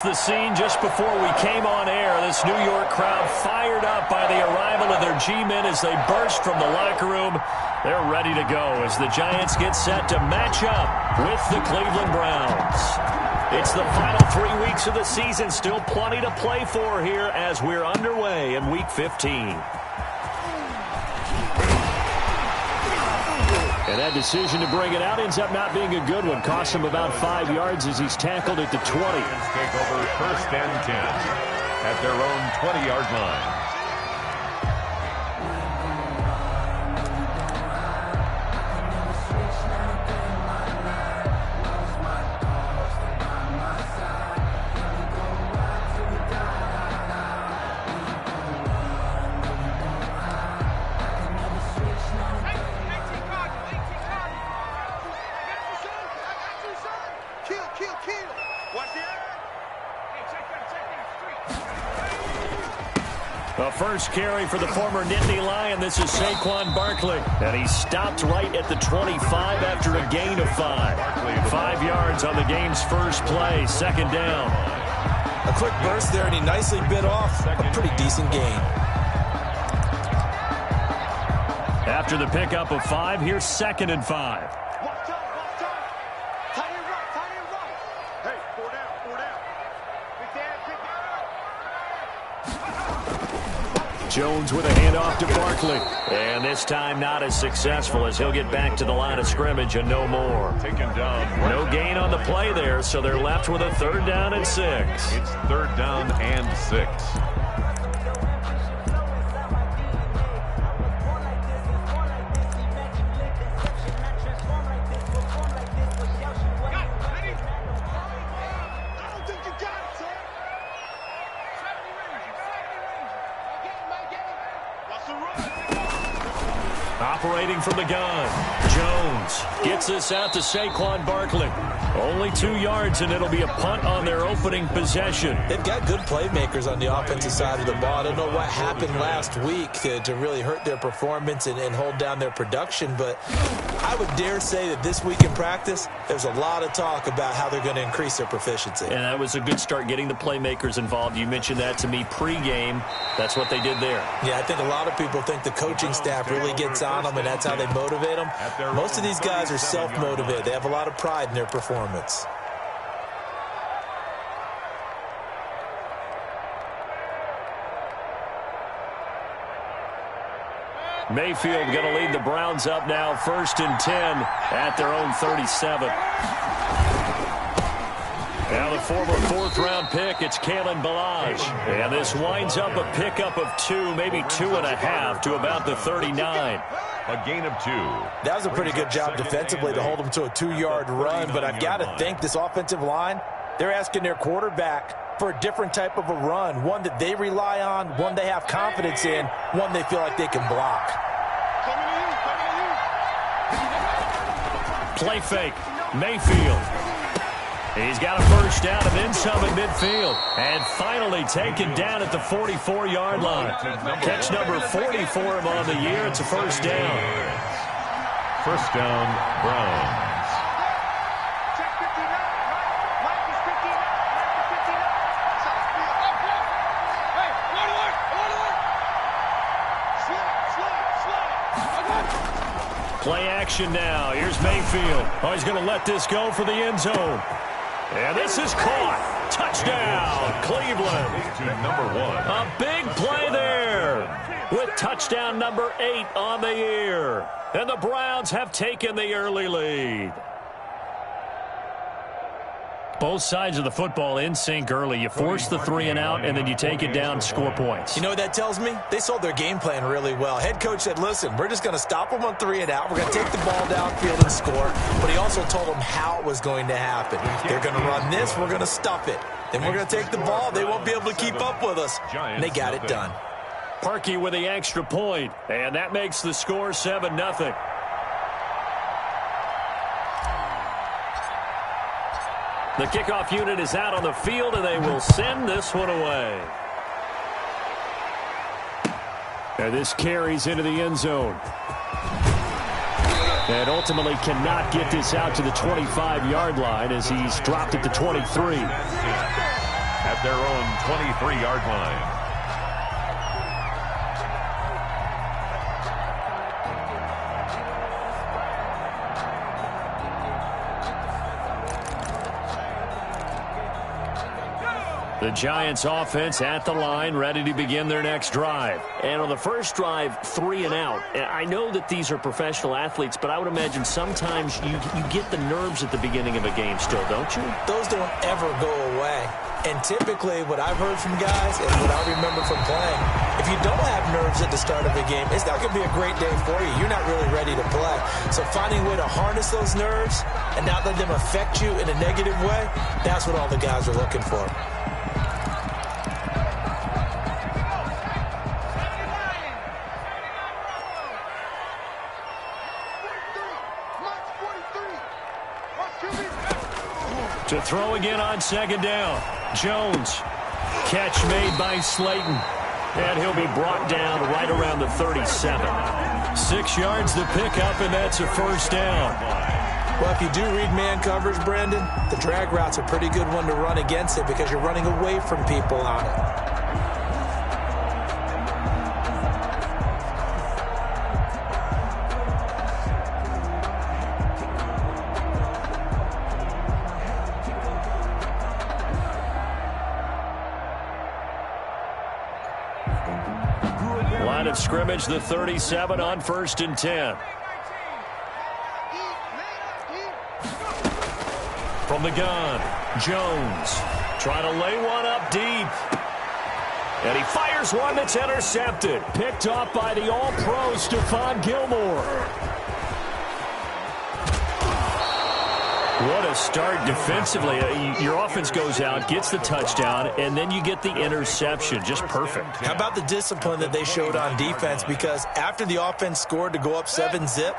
The scene just before we came on air. This New York crowd fired up by the arrival of their G-men as they burst from the locker room. They're ready to go as the Giants get set to match up with the Cleveland Browns. It's the final 3 weeks of the season. Still plenty to play for here as we're underway in Week 15. And that decision to bring it out ends up not being a good one. Costs him about 5 yards as he's tackled at the 20. Take over 1st and 10 at their own 20-yard line. The first carry for the former Nittany Lion. This is Saquon Barkley. And he stopped right at the 25 after a gain of 5. 5 yards on the game's first play. 2nd down. A quick burst there, and he nicely bit off a pretty decent gain. After the pickup of 5, here's 2nd and 5. Jones with a handoff to Barkley. And this time not as successful as he'll get back to the line of scrimmage and no more. Taken down. No gain on the play there, so they're left with a 3rd down and 6. It's 3rd down and 6. Operating from the gun, Jones gets this out to Saquon Barkley. Only 2 yards, and it'll be a punt on their opening possession. They've got good playmakers on the offensive side of the ball. I don't know what happened last week to really hurt their performance and hold down their production, but I would dare say that this week in practice, there's a lot of talk about how they're going to increase their proficiency. And that was a good start getting the playmakers involved. You mentioned that to me pregame. That's what they did there. Yeah, I think a lot of people think the coaching staff really gets on them, and that's how they motivate them. Most of these guys are self-motivated. They have a lot of pride in their performance. Mayfield going to lead the Browns up now, 1st and 10 at their own 37. Now the former 4th-round pick, it's Kalen Ballage. And this winds up a pickup of 2, maybe 2.5 to about the 39. A gain of 2. That was a pretty good job defensively to hold them to a 2-yard run, but I've got to think this offensive line, they're asking their quarterback for a different type of a run, one that they rely on, one they have confidence in, one they feel like they can block. Play fake, Mayfield. He's got a 1st down and then some at midfield. And finally taken down at the 44-yard line. Catch number 40 for him on the year. It's a 1st down. 1st down, Browns. Play action now. Here's Mayfield. Oh, he's going to let this go for the end zone. And this is caught. Touchdown, Cleveland. To number 1. A big play there with touchdown number 8 on the year. And the Browns have taken the early lead. Both sides of the football in sync early. You force the 3 and out, and then you take it down, score points. You know what that tells me? They sold their game plan really well. Head coach said, listen, we're just going to stop them on 3 and out. We're going to take the ball downfield and score. But he also told them how it was going to happen. They're going to run this. We're going to stuff it. Then we're going to take the ball. They won't be able to keep up with us. And they got it done. Parkey with the extra point, and that makes the score 7-0. The kickoff unit is out on the field, and they will send this one away. And this carries into the end zone. And ultimately cannot get this out to the 25-yard line as he's dropped at the 23. at their own 23-yard line. The Giants offense at the line, ready to begin their next drive. And on the first drive, 3 and out. I know that these are professional athletes, but I would imagine sometimes you get the nerves at the beginning of a game still, don't you? Those don't ever go away. And typically what I've heard from guys and what I remember from playing, if you don't have nerves at the start of a game, it's not going to be a great day for you. You're not really ready to play. So finding a way to harness those nerves and not let them affect you in a negative way, that's what all the guys are looking for. To throw again on second down. Jones. Catch made by Slayton. And he'll be brought down right around the 37. 6 yards to pick up, and that's a first down. Well, if you do read man coverage, Brandon, the drag route's a pretty good one to run against it because you're running away from people on it. Line of scrimmage, the 37 on 1st and 10. From the gun, Jones trying to lay one up deep. And he fires one that's intercepted. Picked off by the All-Pro, Stephon Gilmore. What a start defensively. Your offense goes out, gets the touchdown, and then you get the interception. Just perfect. How about the discipline that they showed on defense? Because after the offense scored to go up 7-zip,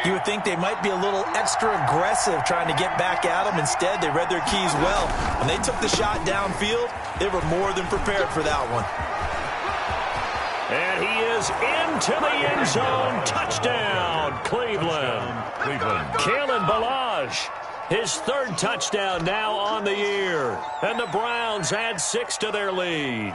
you would think they might be a little extra aggressive trying to get back at them. Instead, they read their keys well. When they took the shot downfield, they were more than prepared for that one. And he is into the end zone. Touchdown, Cleveland. Kalen Ballage. His 3rd touchdown now on the year. And the Browns add 6 to their lead.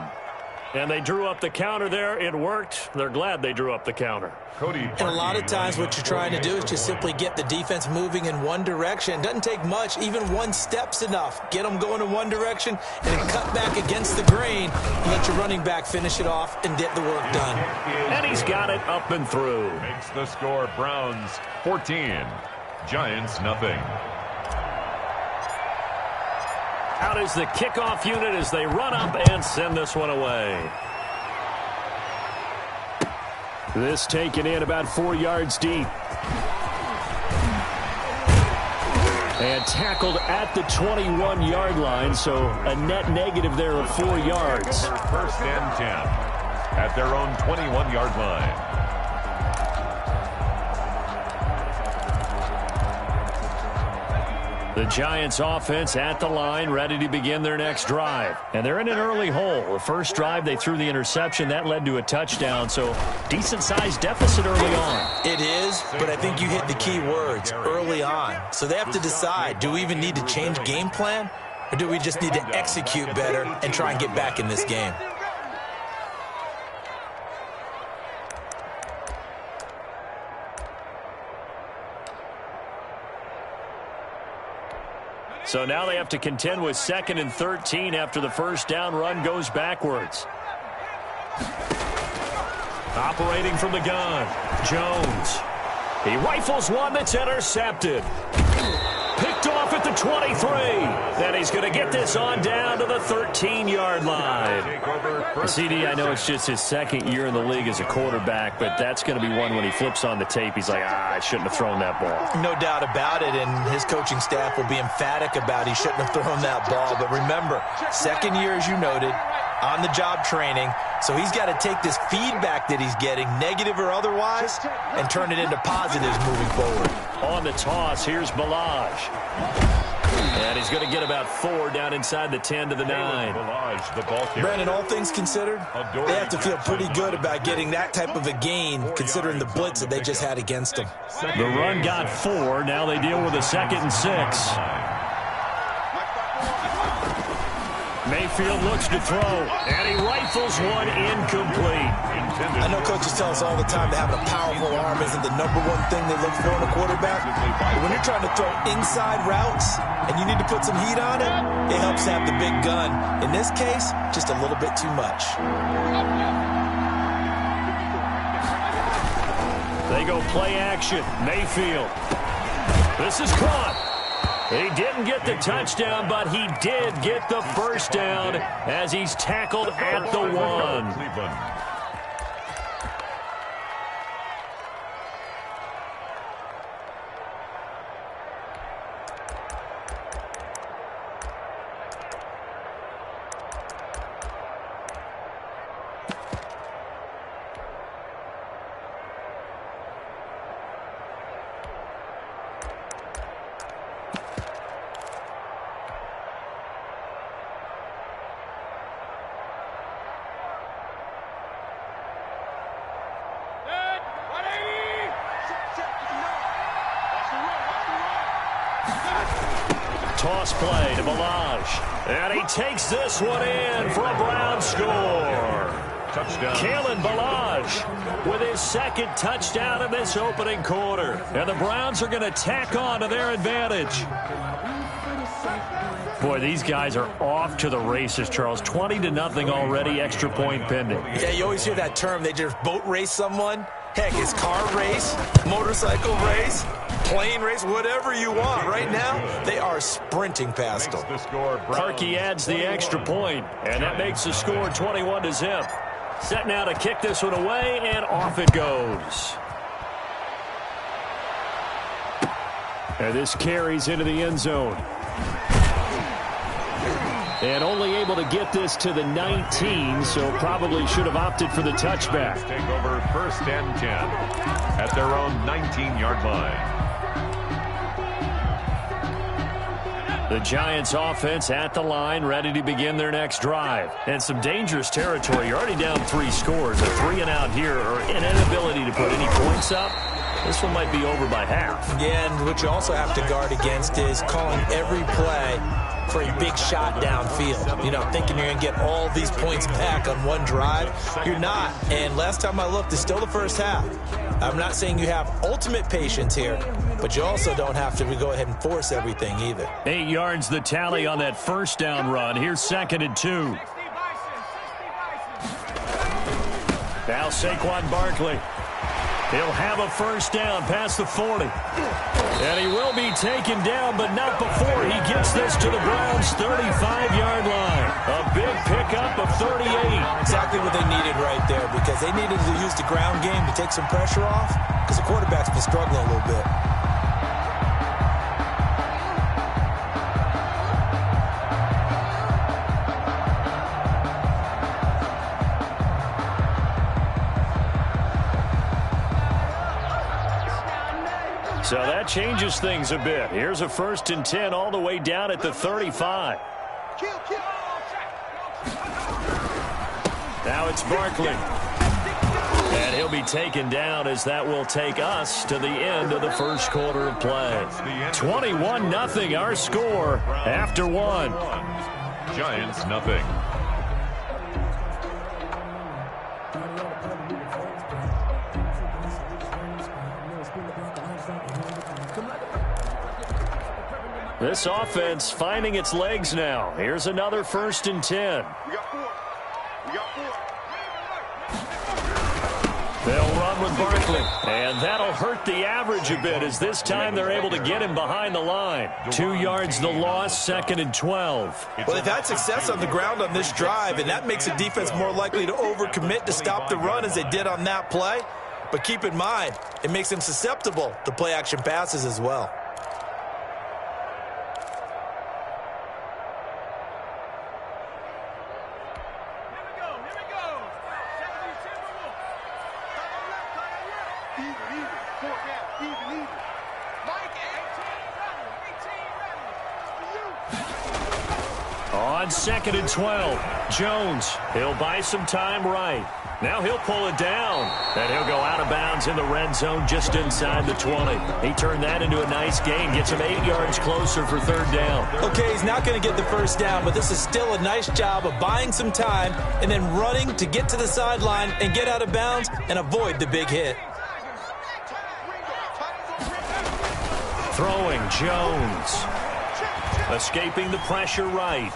And they drew up the counter there. It worked. They're glad they drew up the counter. And a lot of times what you're trying to do is just simply get the defense moving in one direction. It doesn't take much. Even one step's enough. Get them going in one direction and then cut back against the grain and let your running back finish it off and get the work done. And he's got it up and through. Makes the score Browns 14, Giants nothing. Out is the kickoff unit as they run up and send this one away. This taken in about 4 yards deep. And tackled at the 21-yard line, so a net negative there of 4 yards. 1st and 10 at their own 21-yard line. The Giants offense at the line, ready to begin their next drive. And they're in an early hole. The first drive, they threw the interception. That led to a touchdown, so decent-sized deficit early on. It is, but I think you hit the key words, early on. So they have to decide, do we even need to change game plan? Or do we just need to execute better and try and get back in this game? So now they have to contend with 2nd and 13 after the first down run goes backwards. Operating from the gun, Jones. He rifles one that's intercepted. Picked off at the 23. Then he's going to get this on down to the 13-yard line. CD, I know it's just his 2nd year in the league as a quarterback, but that's going to be one when he flips on the tape. He's like, I shouldn't have thrown that ball. No doubt about it, and his coaching staff will be emphatic about he shouldn't have thrown that ball. But remember, 2nd year, as you noted, on-the-job training. So he's got to take this feedback that he's getting, negative or otherwise, and turn it into positives moving forward. On the toss, here's Ballage. And he's going to get about 4 down inside the 10 to the 9. Brandon, all things considered, they have to feel pretty good about getting that type of a gain, considering the blitz that they just had against them. The run got 4. Now they deal with a 2nd and 6. Mayfield looks to throw, and he rifles one incomplete. I know coaches tell us all the time that having a powerful arm isn't the #1 thing they look for in a quarterback. But when you're trying to throw inside routes and you need to put some heat on it, it helps to have the big gun. In this case, just a little bit too much. They go play action. Mayfield. This is caught. He didn't get the touchdown, but he did get the first down as he's tackled at the 1. Toss play to Balaj. And he takes this one in for a Brown score. Touchdown. Kalen Balaj with his second touchdown in this opening quarter. And the Browns are going to tack on to their advantage. Boy, these guys are off to the races, Charles. 20-0 already, extra point pending. Yeah, you always hear that term. They just boat race someone. Heck, it's car race, motorcycle race, plane race, whatever you want. Right now, they are sprinting past them. Parkey adds the extra point, and that makes the score 21-0. Set now to kick this one away, and off it goes. And this carries into the end zone. And only able to get this to the 19, so probably should have opted for the touchback. Take over 1st and 10 at their own 19-yard line. The Giants offense at the line, ready to begin their next drive. And some dangerous territory. You're already down 3 scores. A 3-and-out here, or an inability to put any points up. This one might be over by half. Yeah, and what you also have to guard against is calling every play for a big shot downfield. You know, thinking you're going to get all these points back on one drive. You're not. And last time I looked, it's still the first half. I'm not saying you have ultimate patience here, but you also don't have to go ahead and force everything either. 8 yards the tally on that first down run. Here's 2nd and 2. Now Saquon Barkley. He'll have a first down past the 40. And he will be taken down, but not before he gets this to the Browns' 35-yard line. A big pickup of 38. Exactly what they needed right there, because they needed to use the ground game to take some pressure off, because the quarterback's been struggling a little bit. So that changes things a bit. Here's a 1st and 10 all the way down at the 35. Now it's Barkley. And he'll be taken down as that will take us to the end of the first quarter of play. 21-0 our score after 1. Giants nothing. This offense finding its legs now. Here's another 1st and 10. They'll run with Barkley. And that'll hurt the average a bit, as this time they're able to get him behind the line. 2 yards the loss, 2nd and 12. Well, they've had success on the ground on this drive, and that makes the defense more likely to overcommit to stop the run as they did on that play. But keep in mind, it makes them susceptible to play-action passes as well. On 2nd and 12, Jones. He'll buy some time right. Now he'll pull it down, and he'll go out of bounds in the red zone just inside the 20. He turned that into a nice gain, gets him 8 yards closer for 3rd down. Okay, he's not going to get the first down, but this is still a nice job of buying some time and then running to get to the sideline and get out of bounds and avoid the big hit. Throwing, Jones. Escaping the pressure right.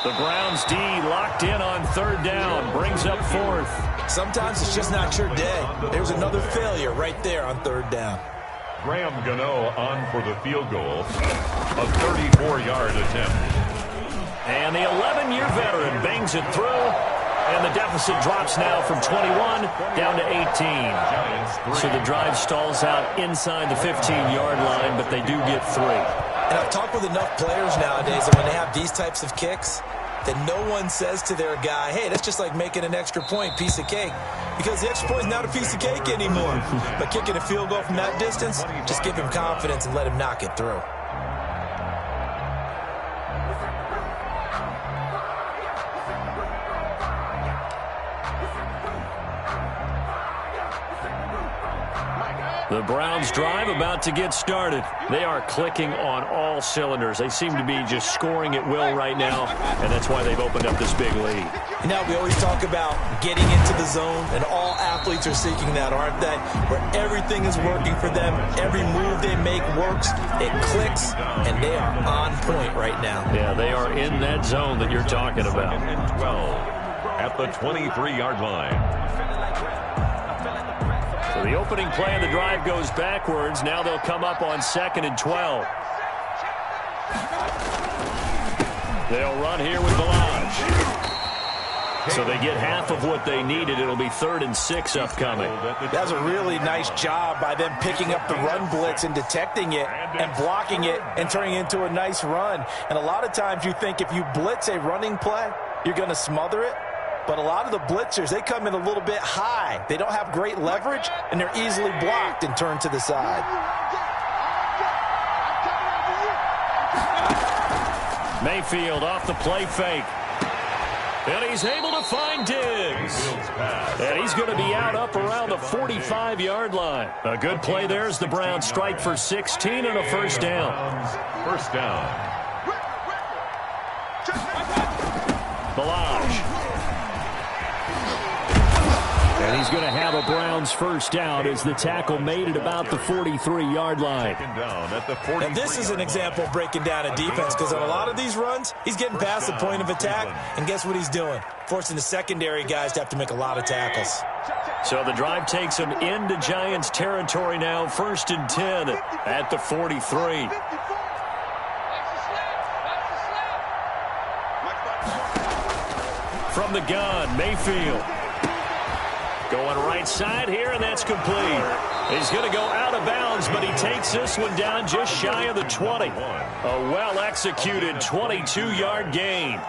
The Browns D locked in on 3rd down, brings up 4th. Sometimes it's just not your day. There's another failure right there on 3rd down. Graham Gano on for the field goal. A 34-yard attempt. And the 11-year veteran bangs it through. And the deficit drops now from 21 down to 18. So the drive stalls out inside the 15-yard line, but they do get 3. And I've talked with enough players nowadays that when they have these types of kicks, that no one says to their guy, hey, that's just like making an extra point, piece of cake. Because the extra point is not a piece of cake anymore. But kicking a field goal from that distance, just give him confidence and let him knock it through. The Browns drive about to get started. They are clicking on all cylinders. They seem to be just scoring at will right now, and that's why they've opened up this big lead. Now, we always talk about getting into the zone, and all athletes are seeking that, aren't they? Where everything is working for them. Every move they make works. It clicks, and they are on point right now. Yeah, they are in that zone that you're talking about. 12 at the 23-yard line. So the opening play of the drive goes backwards. Now they'll come up on 2nd and 12. They'll run here with Balaj. So they get half of what they needed. It'll be 3rd and 6 upcoming. That's a really nice job by them picking up the run blitz and detecting it and blocking it and turning it into a nice run. And a lot of times you think if you blitz a running play, you're going to smother it. But a lot of the blitzers, they come in a little bit high. They don't have great leverage, and they're easily blocked and turned to the side. Mayfield off the play fake. And he's able to find Diggs. And he's going to be out up around the 45-yard line. A good play there as the Browns strike for 16 and a first down. First down. Balaj. And he's going to have a Browns first down as the tackle made it about the 43-yard line. And this is an example of breaking down a defense, because on a lot of these runs, he's getting past the point of attack, and guess what he's doing? Forcing the secondary guys to have to make a lot of tackles. So the drive takes him into Giants territory now, 1st and 10 at the 43. From the gun, Mayfield. Going right side here, and that's complete. He's going to go out of bounds, but he takes this one down just shy of the 20. A well-executed 22-yard gain.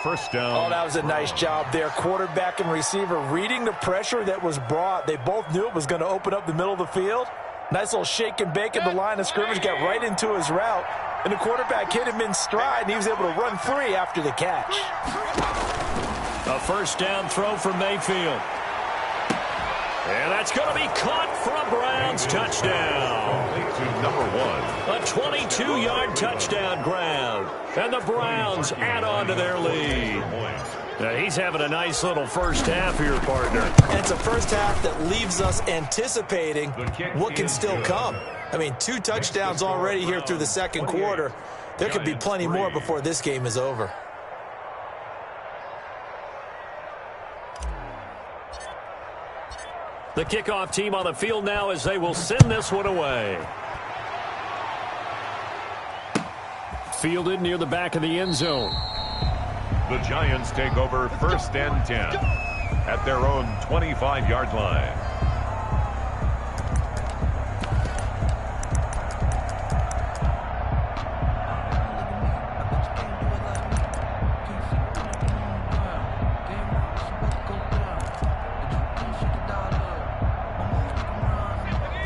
First down. Oh, that was a nice job there. Quarterback and receiver reading the pressure that was brought. They both knew it was going to open up the middle of the field. Nice little shake and bake at the line of scrimmage, got right into his route. And the quarterback hit him in stride, and he was able to run free after the catch. A first down throw for Mayfield. And that's going to be caught for a Browns touchdown. To number 1. A 22-yard touchdown grab. And the Browns add on to their lead. Now, he's having a nice little first half here, partner. And it's a first half that leaves us anticipating what can still come. I mean, 2 touchdowns already here through the second quarter. There could be plenty more before this game is over. The kickoff team on the field now as they will send this one away. Fielded near the back of the end zone. The Giants take over 1st and 10 at their own 25-yard line.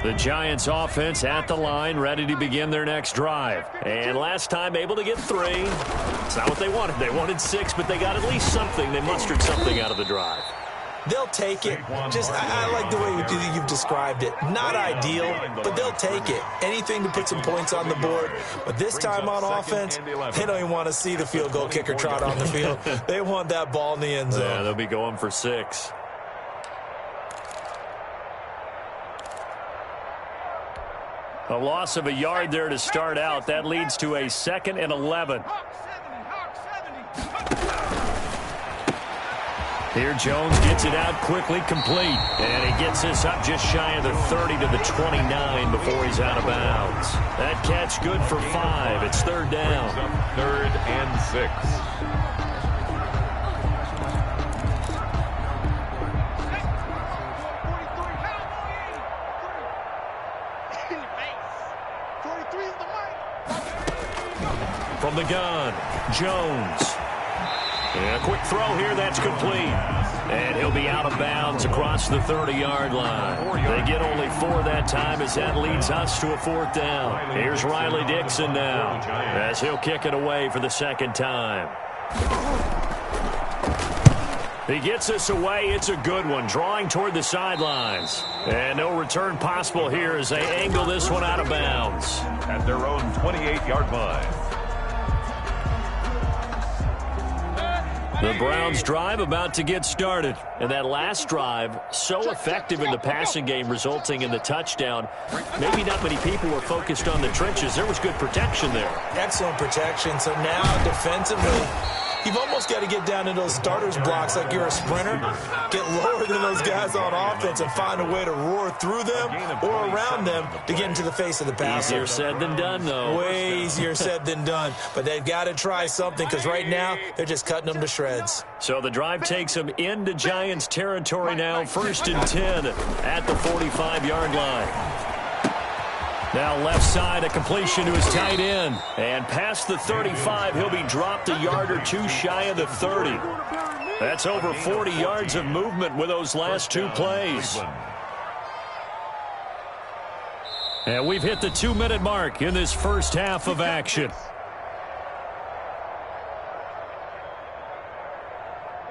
The Giants offense at the line, ready to begin their next drive. And last time able to get 3. It's not what they wanted. They wanted 6, but they got at least something. They mustered something out of the drive. They'll take it. I like the way you've described it. Not ideal, but they'll take it. Anything to put some points on the board. But this time on offense, they don't even want to see the field goal kicker trot on the field. They want that ball in the end zone. Yeah, they'll be going for 6. A loss of a yard there to start out. That leads to a 2nd and 11. Here Jones gets it out quickly, complete. And he gets this up just shy of the 30 to the 29 before he's out of bounds. That catch good for 5. It's 3rd down. 3rd and 6. From the gun, Jones. And a quick throw here, that's complete. And he'll be out of bounds across the 30-yard line. They get only 4 that time as that leads us to a 4th down. Here's Riley Dixon now as he'll kick it away for the 2nd time. He gets us away. It's a good one, drawing toward the sidelines. And no return possible here as they angle this one out of bounds. At their own 28-yard line. The Browns drive about to get started. And that last drive, so effective in the passing game, resulting in the touchdown. Maybe not many people were focused on the trenches. There was good protection there. Excellent protection. So now defensively, you've almost got to get down into those starters blocks like you're a sprinter. Get lower than those guys on offense and find a way to roar through them or around them to get into the face of the passer. Easier said than done, though. Way easier said than done. But they've got to try something because right now they're just cutting them to shreds. So the drive takes them into Giants territory now. 1st and 10 at the 45-yard line. Now left side, a completion to his tight end. And past the 35, he'll be dropped a yard or 2 shy of the 30. That's over 40 yards of movement with those last 2 plays. And we've hit the 2-minute mark in this first half of action.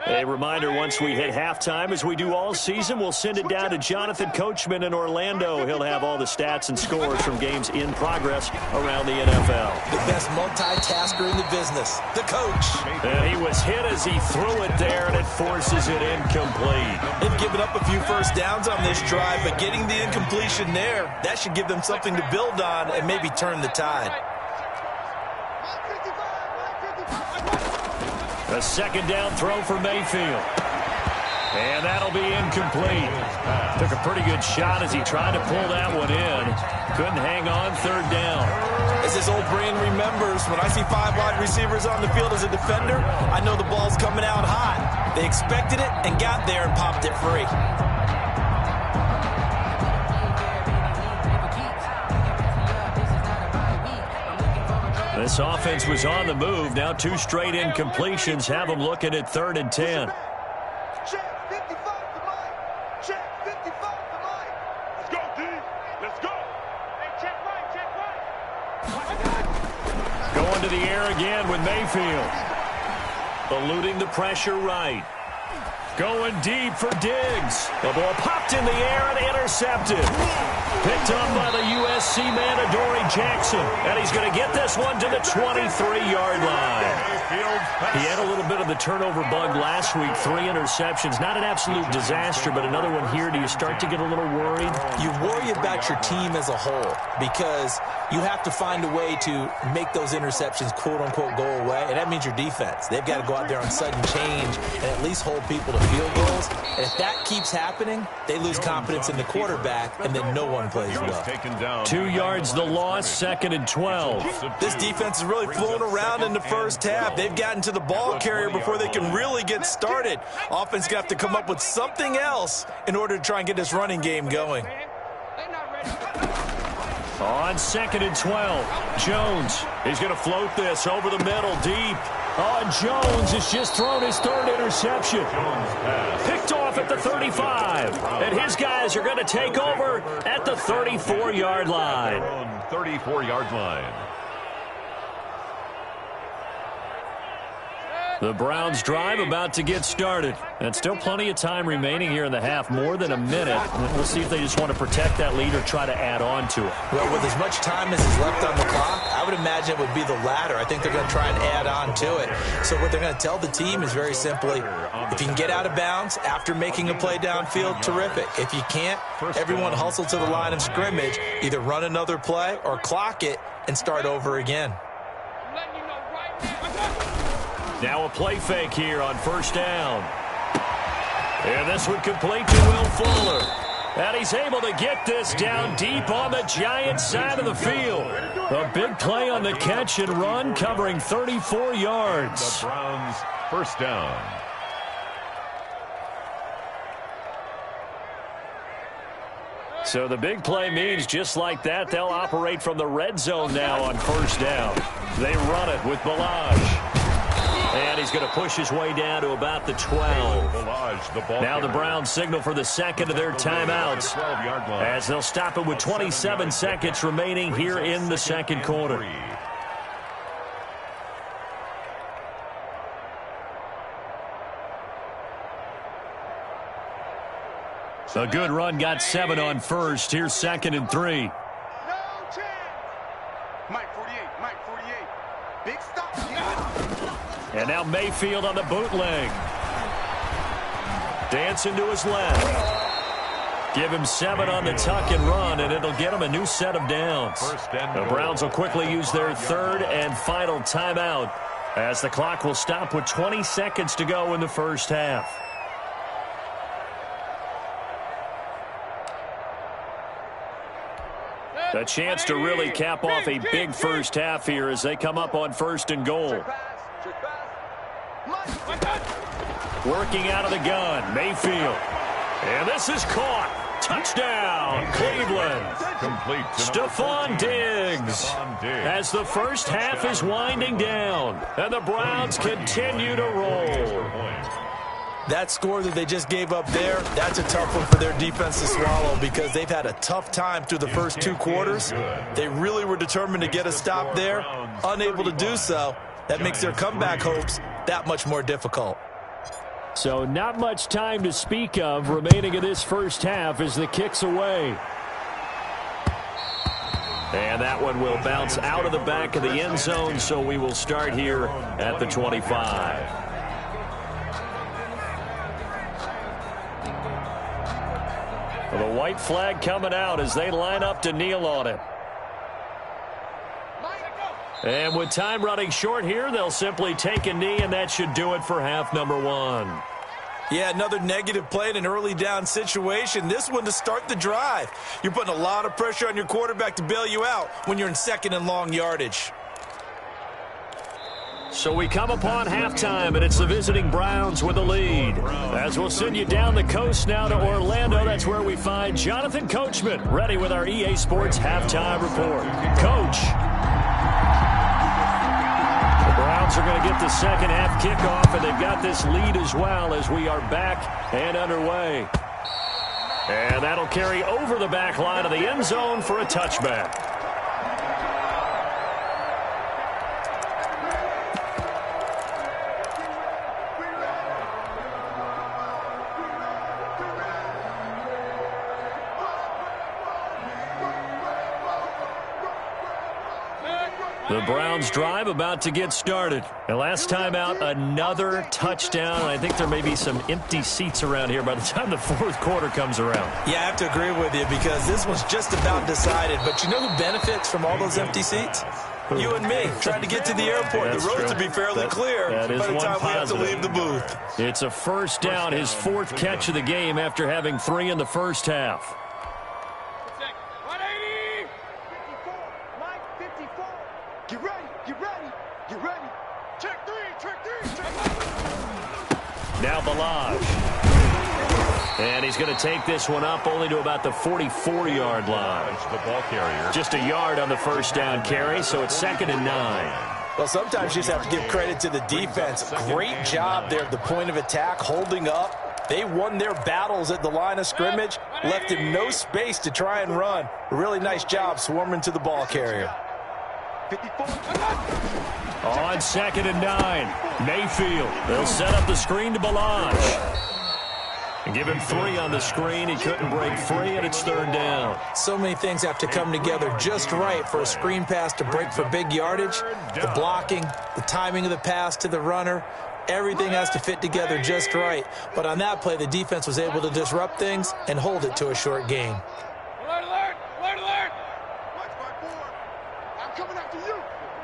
A reminder, once we hit halftime, as we do all season, we'll send it down to Jonathan Coachman in Orlando. He'll have all the stats and scores from games in progress around the NFL. The best multitasker in the business, the coach. And he was hit as he threw it there, and it forces it incomplete. They've given up a few first downs on this drive, but getting the incompletion there, that should give them something to build on and maybe turn the tide. A 2nd down throw for Mayfield. And that'll be incomplete. Took a pretty good shot as he tried to pull that one in. Couldn't hang on. 3rd down. As this old brain remembers, when I see 5 wide receivers on the field as a defender, I know the ball's coming out hot. They expected it and got there and popped it free. This offense was on the move. Now 2 straight incompletions have them looking at 3rd and 10. Check 55 to Mike. Check 55 to Mike. Let's go, D. Let's go. Hey, check right. Going to the air again with Mayfield. Eluding the pressure right. Going deep for Diggs. The ball popped in the air and intercepted. Picked up by the USC man, Adoree Jackson. And he's going to get this one to the 23-yard line. He had a little bit of the turnover bug last week. 3 interceptions. Not an absolute disaster, but another one here. Do you start to get a little worried? You worry about your team as a whole because you have to find a way to make those interceptions, quote-unquote, go away. And that means your defense. They've got to go out there on sudden change and at least hold people to field goals. And if that keeps happening, they lose confidence in the quarterback, and then no one plays well. 2 yards the loss, 2nd and 12. This defense is really flown around in the first half. They've gotten to the ball carrier before they can really get started. Offense got to come up with something else in order to try and get this running game going. On 2nd and 12, Jones is going to float this over the middle deep. Jones has just thrown his 3rd interception. Picked off at the 35. And his guys are going to take over at the 34-yard line. 34-yard line. The Browns drive about to get started. And still plenty of time remaining here in the half, more than a minute. We'll see if they just want to protect that lead or try to add on to it. Well, with as much time as is left on the clock, I would imagine it would be the latter. I think they're going to try and add on to it. So what they're going to tell the team is very simply, if you can get out of bounds after making a play downfield, terrific. If you can't, everyone hustle to the line of scrimmage, either run another play or clock it and start over again. Now a play fake here on first down. And this would complete to Will Fuller. And he's able to get this down deep on the Giants' side of the field. A big play on the catch and run, covering 34 yards. The Browns first down. So the big play means just like that, they'll operate from the red zone now on first down. They run it with Balaj. And he's going to push his way down to about the 12. Now the Browns signal for the second of their timeouts as they'll stop it with 27 seconds remaining here in the second quarter. A good run, got 7 on first. Here's 2nd and 3. No chance. Mike 48, Mike 48. Big stop. And now Mayfield on the bootleg. Dancing to his left. Give him 7 on the tuck and run, and it'll get him a new set of downs. The Browns will quickly use their third and final timeout as the clock will stop with 20 seconds to go in the first half. A chance to really cap off a big first half here as they come up on 1st and goal. Working out of the gun, Mayfield. And this is caught. Touchdown, Cleveland. Complete. Stephon Diggs. As the first half is winding down, and the Browns continue to roll. That score that they just gave up there, that's a tough one for their defense to swallow because they've had a tough time through the first 2 quarters. They really were determined to get a stop there, unable to do so. That makes their comeback hopes that much more difficult. So not much time to speak of remaining in this first half as the kick's away. And that one will bounce out of the back of the end zone, so we will start here at the 25. The white flag coming out as they line up to kneel on it. And with time running short here, they'll simply take a knee, and that should do it for half number 1. Yeah, another negative play in an early down situation. This one to start the drive. You're putting a lot of pressure on your quarterback to bail you out when you're in 2nd and long yardage. So we come upon halftime, and it's the visiting Browns with the lead. As we'll send you down the coast now to Orlando, that's where we find Jonathan Coachman, ready with our EA Sports halftime report. Coach. The Browns are going to get the second half kickoff, and they've got this lead as well as we are back and underway. And that'll carry over the back line of the end zone for a touchback. The Browns drive about to get started. And last time out, another touchdown. I think there may be some empty seats around here by the time the 4th quarter comes around. Yeah, I have to agree with you because this one's just about decided. But you know who benefits from all those empty seats? You and me, trying to get to the airport. The roads will be fairly clear by the time we have to leave the booth. It's a first down, his 4th catch of the game after having 3 in the first half. Get ready, get ready, get ready. Check 3, check 3, check 3. Now Balaj. And he's going to take this one up only to about the 44-yard line. The ball carrier. Just a yard on the first down carry, so it's 2nd and 9. Well, sometimes you just have to give credit to the defense. Great job there at the point of attack, holding up. They won their battles at the line of scrimmage, left him no space to try and run. A really nice job swarming to the ball carrier. 54. On 2nd and 9, Mayfield. They'll set up the screen to Blanche. And give him 3 on the screen. He couldn't break free, and it's 3rd down. So many things have to come together just right for a screen pass to break for big yardage. The blocking, the timing of the pass to the runner, everything has to fit together just right. But on that play, the defense was able to disrupt things and hold it to a short gain. Alert, alert, alert, alert. Watch my board. I'm coming after you.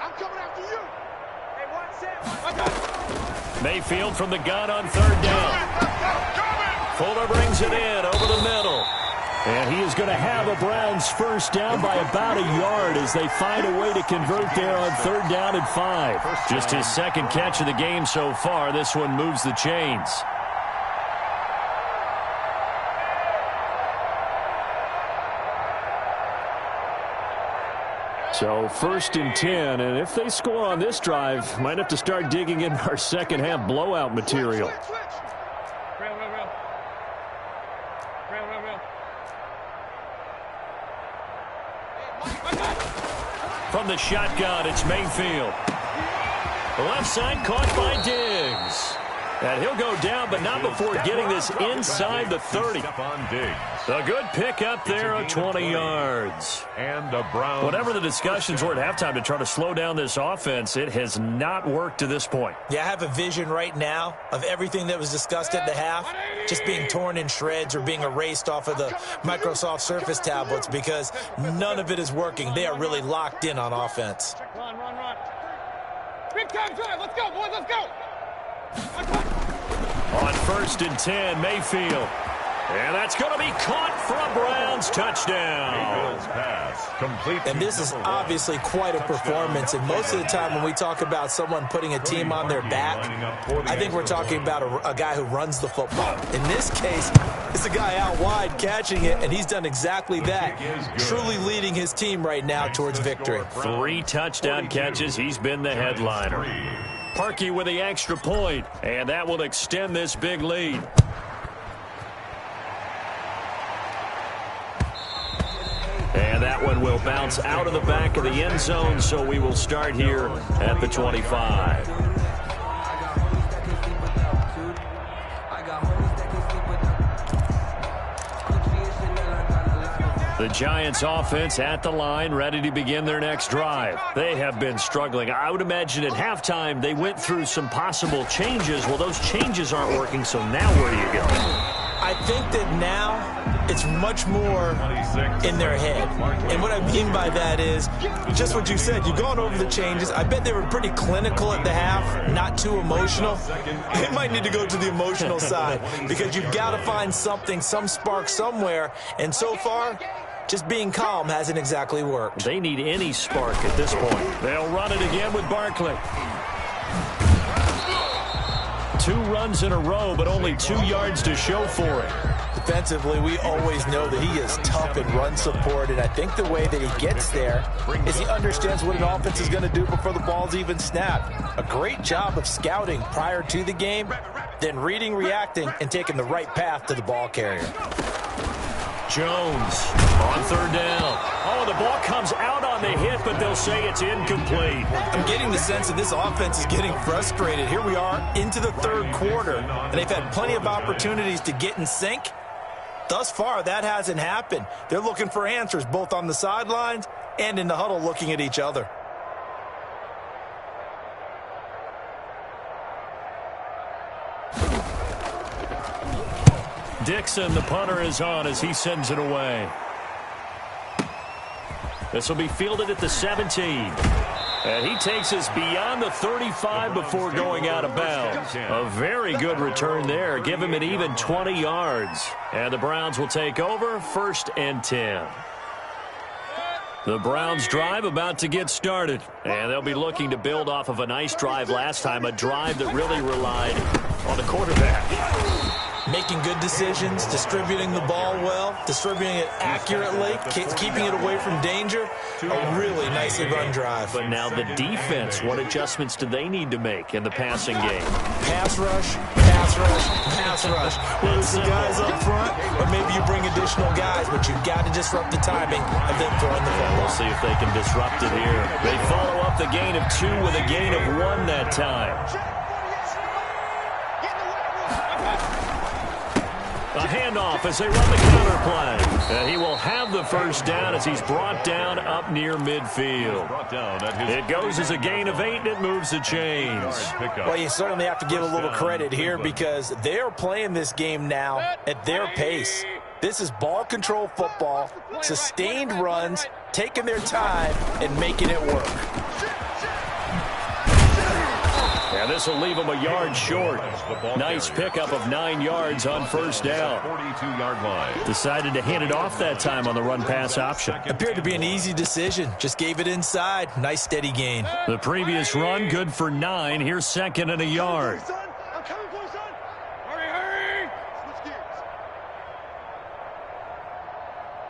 I'm coming after you. Hey, one set. Mayfield from the gun on 3rd down. Fuller brings it in over the middle. And he is going to have a Browns first down by about a yard as they find a way to convert there on 3rd down and 5. Just his 2nd catch of the game so far. This one moves the chains. So 1st and 10, and if they score on this drive, might have to start digging in our second half blowout material. From the shotgun, it's Mayfield. The left side caught by Diggs. And he'll go down, but not before getting this inside the 30. A good pickup there of 20 yards. And the Browns. Whatever the discussions were at halftime to try to slow down this offense, it has not worked to this point. Yeah, I have a vision right now of everything that was discussed at the half just being torn in shreds or being erased off of the Microsoft Surface tablets because none of it is working. They are really locked in on offense. Run, run, run. Big time drive. Let's go, boys. Let's go. On 1st and 10, Mayfield. And that's going to be caught for a Browns touchdown. Pass complete. And this is obviously quite a performance. And most of the time when we talk about someone putting a team on their back, I think we're talking about a guy who runs the football. In this case, it's a guy out wide catching it, and he's done exactly that, truly leading his team right now towards victory. 3 touchdown catches. He's been the headliner. Parkey with the extra point, and that will extend this big lead. And that one will bounce out of the back of the end zone, so we will start here at the 25. The Giants offense at the line, ready to begin their next drive. They have been struggling. I would imagine at halftime they went through some possible changes. Well, those changes aren't working, so now where do you go? I think that now it's much more in their head. And what I mean by that is just what you said. You've gone over the changes. I bet they were pretty clinical at the half, not too emotional. They might need to go to the emotional side because you've got to find something, some spark somewhere. And so far, just being calm hasn't exactly worked. They need any spark at this point. They'll run it again with Barkley. 2 runs in a row, but only 2 yards to show for it. Defensively, we always know that he is tough in run support, and I think the way that he gets there is he understands what an offense is going to do before the ball's even snapped. A great job of scouting prior to the game, then reading, reacting, and taking the right path to the ball carrier. Jones on 3rd down. Oh, the ball comes out on the hit, but they'll say it's incomplete. I'm getting the sense that this offense is getting frustrated. Here we are into the 3rd quarter, and they've had plenty of opportunities to get in sync. Thus far, that hasn't happened. They're looking for answers both on the sidelines and in the huddle looking at each other. Dixon, the punter, is on as he sends it away. This will be fielded at the 17. And he takes us beyond the 35 before going out of bounds. A very good return there. Give him an even 20 yards. And the Browns will take over 1st and 10. The Browns drive about to get started. And they'll be looking to build off of a nice drive last time. A drive that really relied on the quarterback. Making good decisions, distributing the ball well, distributing it accurately, keeping it away from danger. A really nicely run drive. But now the defense, what adjustments do they need to make in the passing game? Pass rush, pass rush, pass pass rush. Whether some guys up front or maybe you bring additional guys, but you've got to disrupt the timing of them throwing the football. We'll see if they can disrupt it here. They follow up the gain of 2 with a gain of 1 that time. A handoff as they run the counter play. And he will have the first down as he's brought down up near midfield. It goes as a gain of 8, and it moves the chains. Well, you certainly have to give a little credit here because they are playing this game now at their pace. This is ball control football, sustained runs, taking their time, and making it work. And this will leave him a yard short. Nice pickup of 9 yards on first down. 42-yard line. Decided to hand it off that time on the run-pass option. Appeared to be an easy decision. Just gave it inside. Nice steady gain. The previous run good for 9. Here's second and a yard. I'm coming for you, son. Hurry, hurry. Switch gears.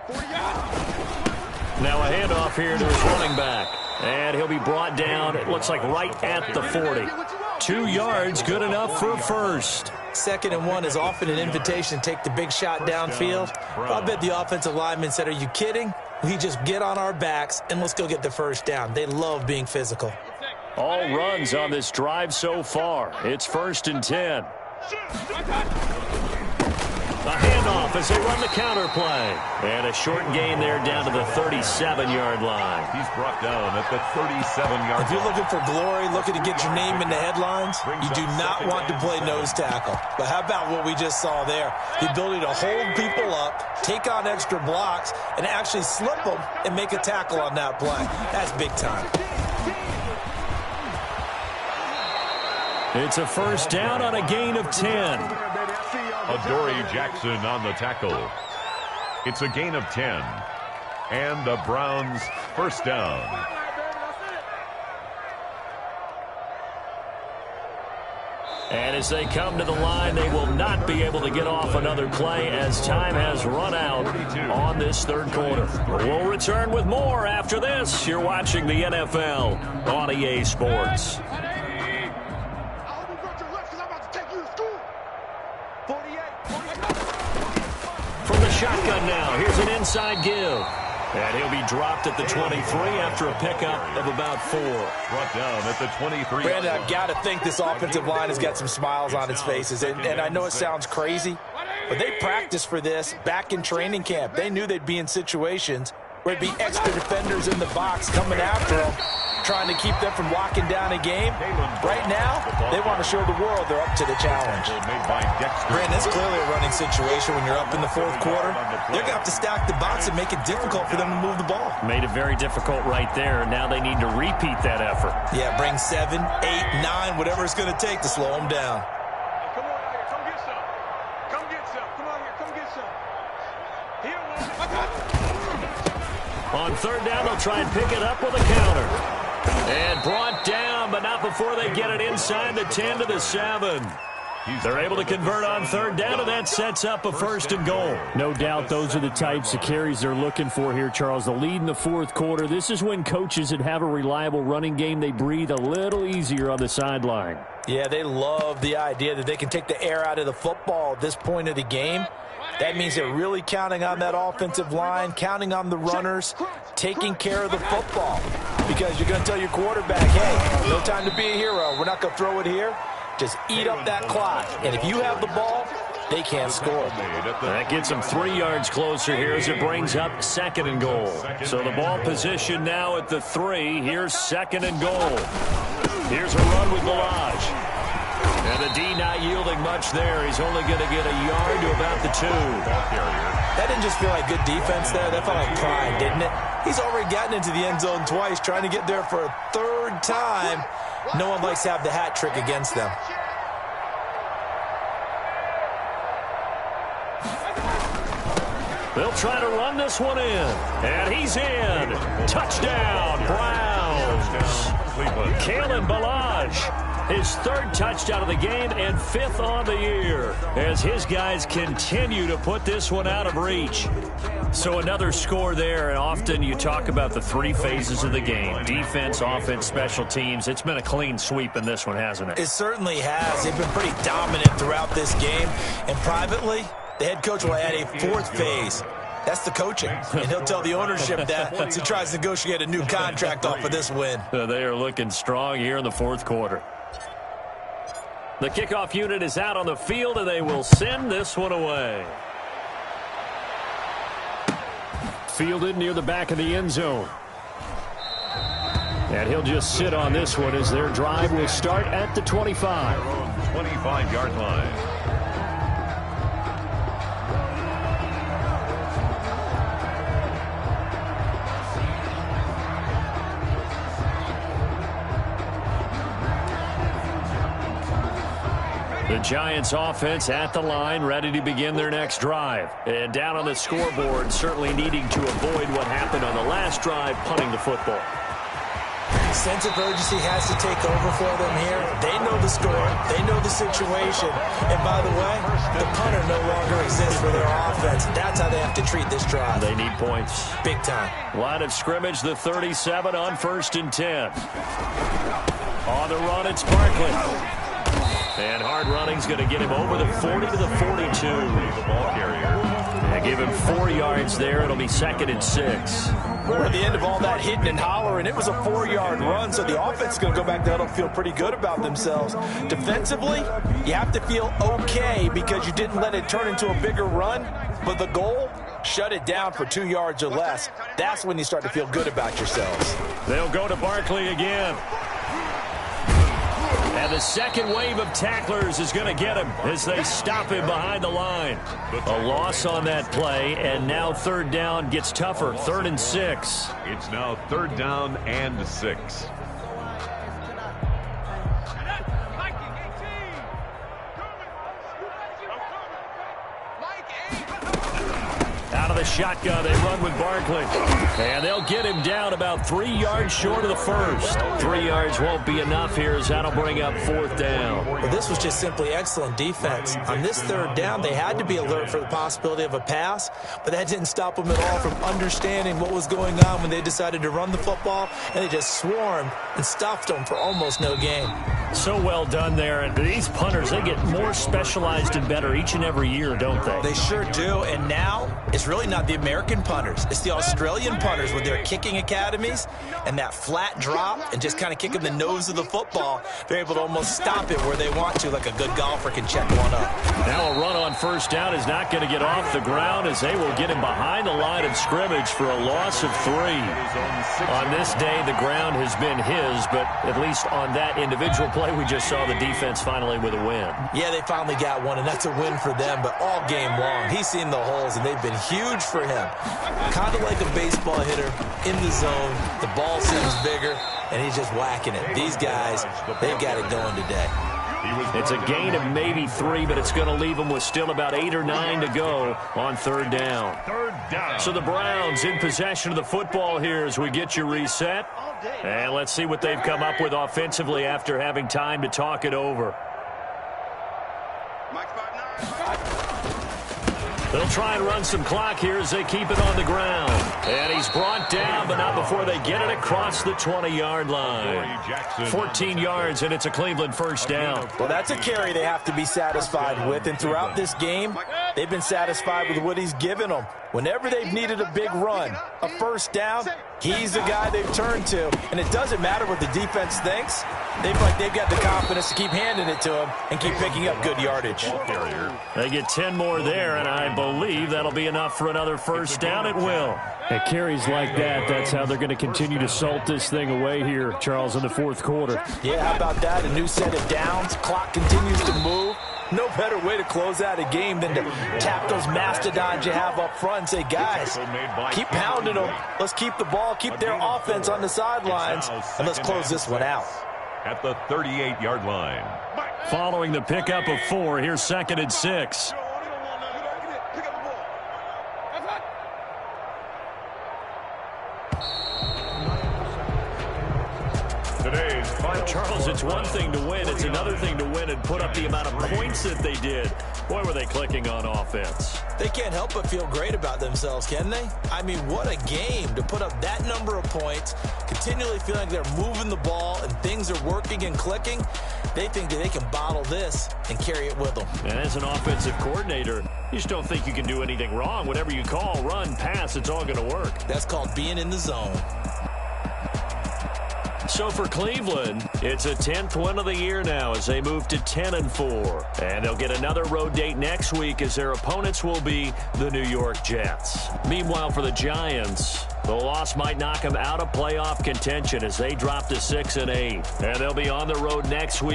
40 yards. Now a handoff here to his running back. And he'll be brought down, it looks like right at the 40. 2 yards, good enough for first. 2nd and 1 is often an invitation to take the big shot downfield. I bet the offensive lineman said, are you kidding? We just get on our backs and let's go get the first down. They love being physical. All runs on this drive so far. It's 1st and 10. A handoff as they run the counter play. And a short gain there down to the 37-yard line. He's brought down at the 37-yard line. If you're looking for glory, looking to get your name in the headlines, you do not want to play nose tackle. But how about what we just saw there? The ability to hold people up, take on extra blocks, and actually slip them and make a tackle on that play. That's big time. It's a first down on a gain of 10. Adoree Jackson on the tackle. It's a gain of 10. And the Browns first down. And as they come to the line, they will not be able to get off another play as time has run out on this 3rd quarter. We'll return with more after this. You're watching the NFL on EA Sports. From the shotgun now, here's an inside give. And he'll be dropped at the 23 after a pickup of about 4. Brought down at the 23. Brandon, I've got to think this offensive line has got some smiles on its faces. And I know it sounds crazy, but they practiced for this back in training camp. They knew they'd be in situations where there'd be extra defenders in the box coming after them, trying to keep them from locking down a game. Right now, they want to show the world they're up to the challenge. Brandon, it's clearly a running situation when you're up in the 4th quarter. They're going to have to stack the box and make it difficult for them to move the ball. Made it very difficult right there. Now they need to repeat that effort. Yeah, bring 7, 8, 9, whatever it's going to take to slow them down. Come on out here. Come get some. Come get some. Come on here. Come get some. Here, on 3rd down, they'll try and pick it up with a counter. And brought down, but not before they get it inside the 10 to the 7. They're able to convert on 3rd down, and that sets up a 1st and goal. No doubt those are the types of carries they're looking for here, Charles. The lead in the 4th quarter. This is when coaches that have a reliable running game, they breathe a little easier on the sideline. Yeah, they love the idea that they can take the air out of the football at this point of the game. That means they're really counting on that offensive line, counting on the runners, taking care of the football. Because you're going to tell your quarterback, hey, no time to be a hero. We're not going to throw it here. Just eat up that clock. And if you have the ball, they can't score. That gets them 3 yards closer here as it brings up 2nd and goal. So the ball position now at the 3. Here's 2nd and goal. Here's a run with Balaj. And the D not yielding much there. He's only going to get a yard to about the 2. That didn't just feel like good defense there. That felt like pride, didn't it? He's already gotten into the end zone twice, trying to get there for a 3rd time. No one likes to have the hat trick against them. They'll try to run this one in. And he's in. Touchdown, Browns. Kalen Balaj. His 3rd touchdown of the game and 5th on the year as his guys continue to put this one out of reach. So another score there, and often you talk about the 3 phases of the game: defense, offense, special teams. It's been a clean sweep in this one, hasn't it? It certainly has. They've been pretty dominant throughout this game. And privately, the head coach will add a 4th phase. That's the coaching. And he'll tell the ownership that once he tries to negotiate a new contract off of this win. They are looking strong here in the 4th quarter. The kickoff unit is out on the field, and they will send this one away. Fielded near the back of the end zone. And he'll just sit on this one as their drive will start at the 25. 25-yard line. The Giants offense at the line, ready to begin their next drive. And down on the scoreboard, certainly needing to avoid what happened on the last drive, punting the football. Sense of urgency has to take over for them here. They know the score. They know the situation. And by the way, the punter no longer exists for their offense. That's how they have to treat this drive. They need points. Big time. Line of scrimmage, the 37 on 1st and 10. On the run, it's Barkley. And hard running's going to get him over the 40 to the 42. The ball carrier. And give him 4 yards there. It'll be 2nd and 6. We're at the end of all that hitting and hollering. It was a 4-yard run, so the offense is going to go back there and feel pretty good about themselves. Defensively, you have to feel okay because you didn't let it turn into a bigger run. But the goal, shut it down for 2 yards or less. That's when you start to feel good about yourselves. They'll go to Barkley again. And the second wave of tacklers is going to get him as they stop him behind the line. A loss on that play, and now 3rd down gets tougher. 3rd and 6. It's now 3rd down and 6. Out of the shotgun, they run with Barkley. And they'll get him down about 3 yards short of the 1st. 3 yards won't be enough here as that'll bring up 4th down. Well, this was just simply excellent defense. On this 3rd down, they had to be alert for the possibility of a pass, but that didn't stop them at all from understanding what was going on when they decided to run the football, and they just swarmed and stuffed them for almost no gain. So well done there. And these punters, they get more specialized and better each and every year, don't they? They sure do. And now it's really not the American punters. It's the Australian punters with their kicking academies and that flat drop and just kind of kicking the nose of the football. They're able to almost stop it where they want to, like a good golfer can check one up. Now a run on 1st down is not going to get off the ground as they will get him behind the line of scrimmage for a loss of 3. On this day, the ground has been his, but at least on that individual play, we just saw the defense finally with a win. Yeah, they finally got one, and that's a win for them, but all game long, he's seen the holes, and they've been huge for him. Kind of like a baseball hitter in the zone. The ball seems bigger, and he's just whacking it. These guys, they've got it going today. It's a gain of maybe 3, but it's going to leave them with still about 8 or 9 to go on 3rd down. 3rd down. So the Browns in possession of the football here as we get you reset. And let's see what they've come up with offensively after having time to talk it over. They'll try and run some clock here as they keep it on the ground. And he's brought down, but not before they get it across the 20-yard line. 14 yards, and it's a Cleveland 1st down. Well, that's a carry they have to be satisfied with. And throughout this game, they've been satisfied with what he's given them. Whenever they've needed a big run, a 1st down, he's the guy they've turned to. And it doesn't matter what the defense thinks. They've got the confidence to keep handing it to him and keep picking up good yardage. They get 10 more there, and I believe that'll be enough for another 1st down. It will. At carries like that, that's how they're going to continue to salt this thing away here, Charles, in the 4th quarter. Yeah, how about that? A new set of downs. Clock continues to move. No better way to close out a game than to tap those mastodons you have up front and say, guys, keep pounding them. Let's keep the ball, keep their offense on the sidelines, and let's close this one out. At the 38-yard line. Following the pickup of 4, here's 2nd and 6. Today's final Charles, it's one thing to win. It's another thing to win and put up the amount of points that they did. Boy, were they clicking on offense. They can't help but feel great about themselves, can they? I mean, what a game to put up that number of points, continually feeling like they're moving the ball and things are working and clicking. They think that they can bottle this and carry it with them. And as an offensive coordinator, you just don't think you can do anything wrong. Whatever you call, run, pass, it's all going to work. That's called being in the zone. So for Cleveland, it's a 10th win of the year now as they move to 10-4. And they'll get another road date next week as their opponents will be the New York Jets. Meanwhile, for the Giants, the loss might knock them out of playoff contention as they drop to 6-8. And they'll be on the road next week